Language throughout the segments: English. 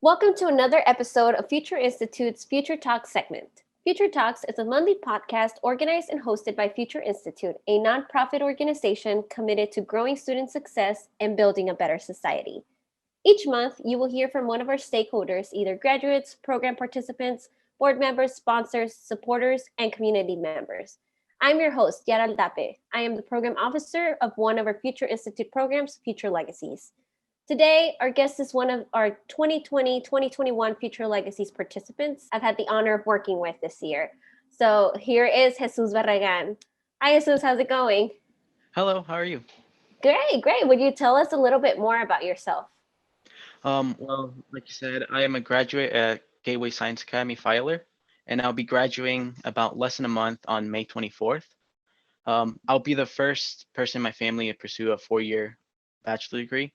Welcome to another episode of Future Institute's Future Talks segment. Future Talks is a monthly podcast organized and hosted by Future Institute, a nonprofit organization committed to growing student success and building a better society. Each month, you will hear from one of our stakeholders, either graduates, program participants, board members, sponsors, supporters, and community members. I'm your host, Iara Aldape. I am the program officer of one of our Future Institute programs, Future Legacies. Today, our guest is one of our 2020-2021 Future Legacies participants I've had the honor of working with this year. So here is Jesus Barragan. Hi, Jesus. How's it going? Hello, how are you? Great, great. Would you tell us a little bit more about yourself? Well, like you said, I am a graduate at Gateway Science Academy Filer, and I'll be graduating about less than a month on May 24th. I'll be the first person in my family to pursue a 4-year bachelor degree.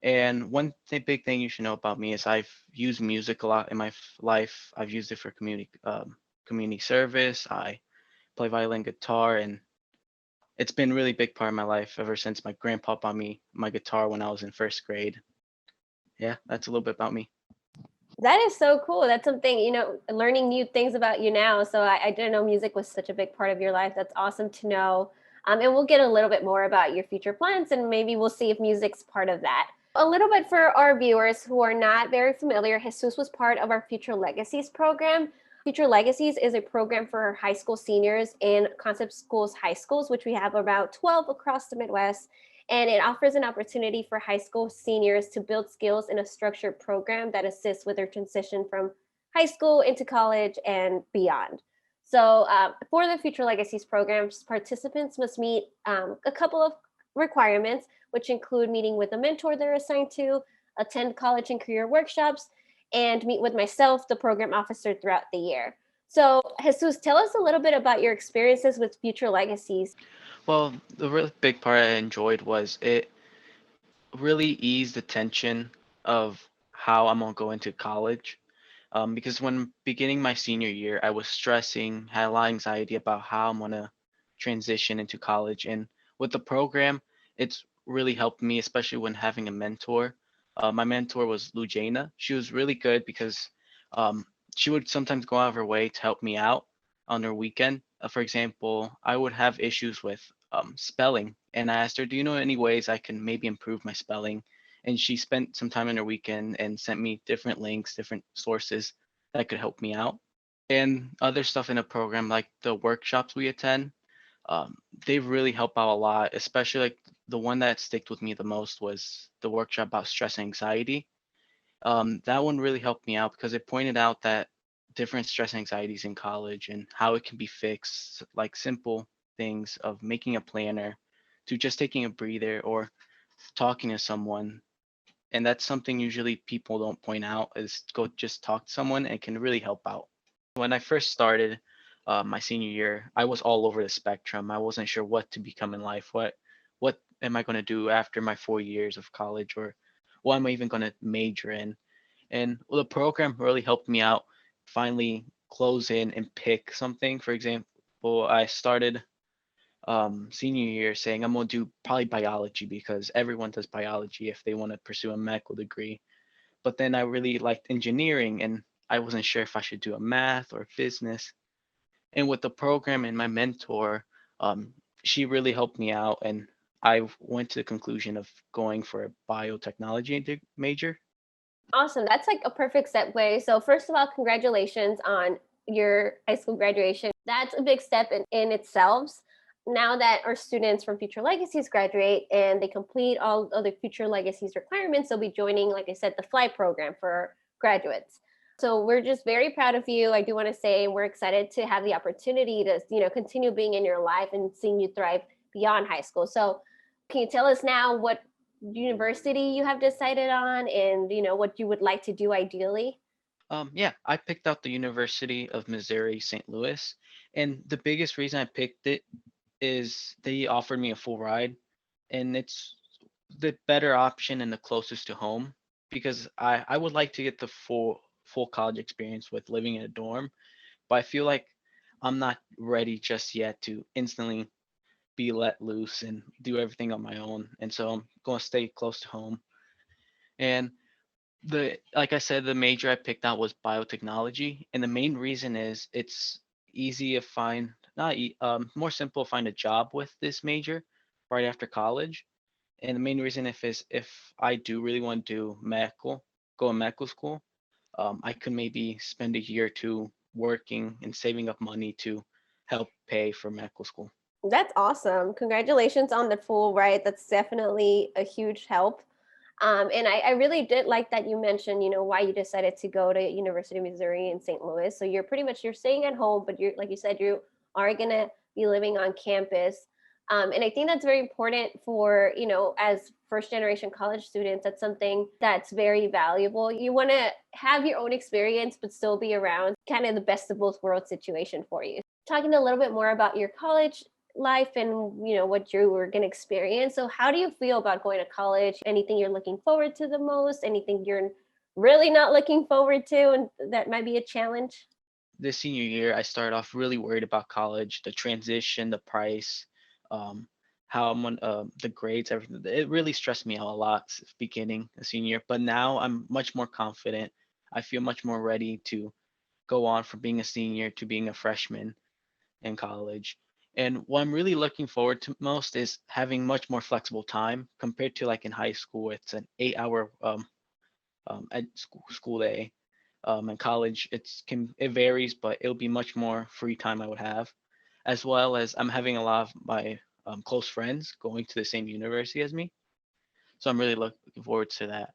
And big thing you should know about me is I've used music a lot in my life. I've used it for community service. I play violin, guitar, and it's been a really big part of my life ever since my grandpa bought me my guitar when I was in first grade. Yeah, that's a little bit about me. That is so cool. That's something, learning new things about you now. So I didn't know music was such a big part of your life. That's awesome to know. And we'll get a little bit more about your future plans, and maybe we'll see if music's part of that. A little bit for our viewers who are not very familiar, Jesus was part of our Future Legacies program. Future Legacies is a program for high school seniors in Concept Schools high schools, which we have about 12 across the Midwest. And it offers an opportunity for high school seniors to build skills in a structured program that assists with their transition from high school into college and beyond. So, for the Future Legacies programs, participants must meet a couple of requirements, which include meeting with a mentor they're assigned to, attend college and career workshops, and meet with myself, the program officer, throughout the year. So, Jesus, tell us a little bit about your experiences with Future Legacies. Well, the really big part I enjoyed was it really eased the tension of how I'm gonna go into college. Because when beginning my senior year, I was stressing, had a lot of anxiety about how I'm gonna transition into college. And with the program, it's really helped me, especially when having a mentor. My mentor was Lujana. She was really good because um, she would sometimes go out of her way to help me out on her weekend. For example, I would have issues with spelling, and I asked her, "Do you know any ways I can maybe improve my spelling?" And she spent some time in her weekend and sent me different links, different sources that could help me out. And other stuff in the program, like the workshops we attend, um, they really help out a lot. Especially like the one that sticked with me the most was the workshop about stress and anxiety. That one really helped me out because it pointed out that different stress and anxieties in college and how it can be fixed, like simple things of making a planner to just taking a breather or talking to someone. And that's something usually people don't point out is go just talk to someone and it can really help out. When I first started my senior year, I was all over the spectrum. I wasn't sure what to become in life. What am I going to do after my 4 years of college, or what am I even going to major in? And the program really helped me out finally close in and pick something. For example, I started senior year saying I'm going to do probably biology because everyone does biology if they want to pursue a medical degree. But then I really liked engineering and I wasn't sure if I should do a math or business. And with the program and my mentor, she really helped me out, and I went to the conclusion of going for a biotechnology major. Awesome. That's like a perfect segue. So, first of all, congratulations on your high school graduation. That's a big step in itself. Now that our students from Future Legacies graduate and they complete all of the Future Legacies requirements, they'll be joining, like I said, the FLY program for graduates. So we're just very proud of you. I do want to say we're excited to have the opportunity to, continue being in your life and seeing you thrive beyond high school. So can you tell us now what university you have decided on and what you would like to do ideally? Yeah, I picked out the University of Missouri St. Louis, and the biggest reason I picked it is they offered me a full ride, and it's the better option and the closest to home because I would like to get the full college experience with living in a dorm, but I feel like I'm not ready just yet to instantly be let loose and do everything on my own. And so I'm going to stay close to home. And The like I said, the major I picked out was biotechnology, and the main reason is it's easy to find, not more simple to find a job with this major right after college. And the main reason if I do really want to do go in medical school, I could maybe spend a year or two working and saving up money to help pay for medical school. That's awesome. Congratulations on the full ride. That's definitely a huge help. And I really did like that you mentioned, why you decided to go to University of Missouri in St. Louis. So you're staying at home, but you're like you said, you are gonna be living on campus. And I think that's very important for, as first generation college students. That's something that's very valuable. You want to have your own experience, but still be around kind of the best of both worlds situation for you. Talking a little bit more about your college life and what you were going to experience. So how do you feel about going to college? Anything you're looking forward to the most? Anything you're really not looking forward to and that might be a challenge? This senior year, I started off really worried about college, the transition, the price, um, how I'm on, the grades, everything. It really stressed me out a lot beginning a senior year, but now I'm much more confident. I feel much more ready to go on from being a senior to being a freshman in college. And what I'm really looking forward to most is having much more flexible time compared to like in high school. It's an 8 hour school day. In college, it varies, but it'll be much more free time I would have, as well as I'm having a lot of my close friends going to the same university as me. So I'm really looking forward to that.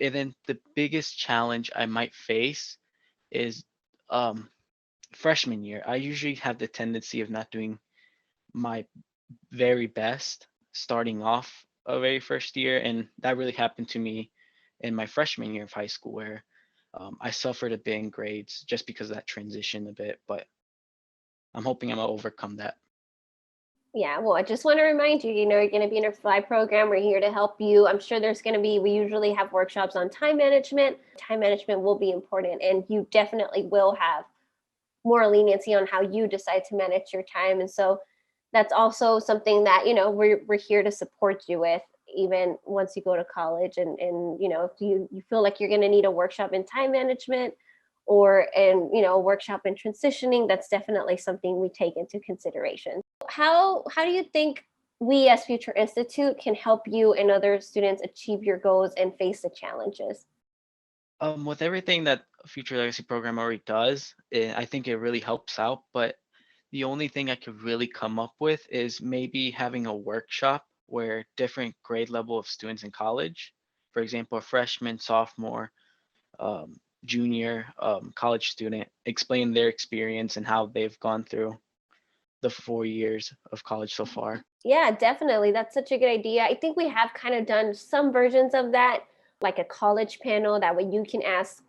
And then the biggest challenge I might face is um, freshman year. I usually have the tendency of not doing my very best starting off a very first year, and that really happened to me in my freshman year of high school, where I suffered a bit in grades just because of that transition a bit. But I'm hoping I'm gonna overcome that. Yeah, well, I just want to remind you, you're going to be in a fly program. We're here to help you. I'm sure we usually have workshops on time management. Time management will be important, and you definitely will have more leniency on how you decide to manage your time. And so that's also something that, we're here to support you with even once you go to college. And if you feel like you're going to need a workshop in time management or a workshop in transitioning, that's definitely something we take into consideration. How do you think we as Future Institute can help you and other students achieve your goals and face the challenges? With everything that Future Legacy program already does, I think it really helps out. But the only thing I could really come up with is maybe having a workshop where different grade level of students in college, for example, a freshman, sophomore, junior college student, explain their experience and how they've gone through the 4 years of college so far. Yeah, definitely. That's such a good idea. I think we have kind of done some versions of that, like a college panel. That way you can ask,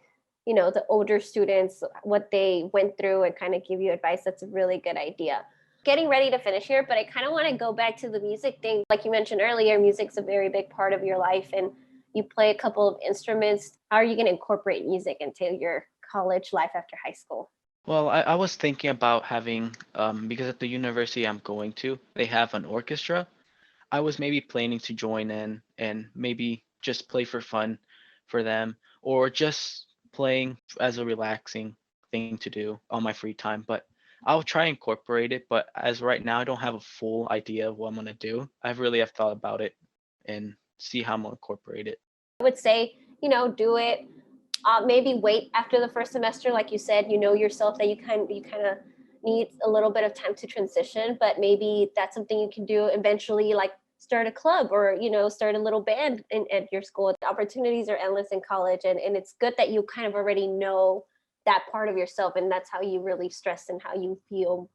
the older students what they went through and kind of give you advice. That's a really good idea. Getting ready to finish here, but I kind of want to go back to the music thing. Like you mentioned earlier, music's a very big part of your life and you play a couple of instruments. How are you going to incorporate music into your college life after high school? Well, I was thinking about having, because at the university I'm going to, they have an orchestra. I was maybe planning to join in and maybe just play for fun for them, or just playing as a relaxing thing to do on my free time. But I'll try and incorporate it. But as right now, I don't have a full idea of what I'm gonna do. I really have thought about it and see how I'm gonna incorporate it. I would say, do it. Maybe wait after the first semester, like you said, you know yourself that you kind of need a little bit of time to transition, but maybe that's something you can do eventually, like start a club or start a little band at your school. The opportunities are endless in college, and it's good that you kind of already know that part of yourself, and that's how you really stress and how you feel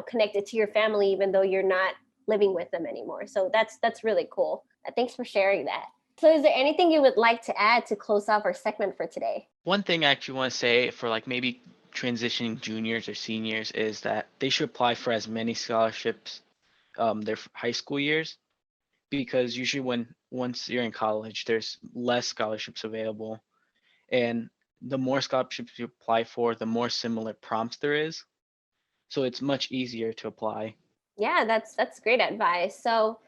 connected to your family even though you're not living with them anymore. So that's really cool. Thanks for sharing that. So is there anything you would like to add to close off our segment for today? One thing I actually want to say for like maybe transitioning juniors or seniors is that they should apply for as many scholarships their high school years, because usually once you're in college, there's less scholarships available, and the more scholarships you apply for, the more similar prompts there is. So it's much easier to apply. Yeah, that's great advice. So,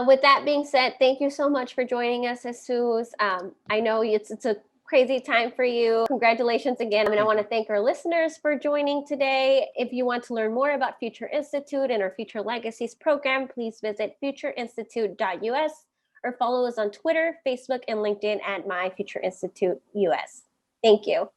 with that being said, thank you so much for joining us, Jesus. I know it's a crazy time for you. Congratulations again. I Thank want you. to thank our listeners for joining today. If you want to learn more about Future Institute and our Future Legacies program, please visit futureinstitute.us or follow us on Twitter, Facebook, and LinkedIn at My Future Institute US. Thank you.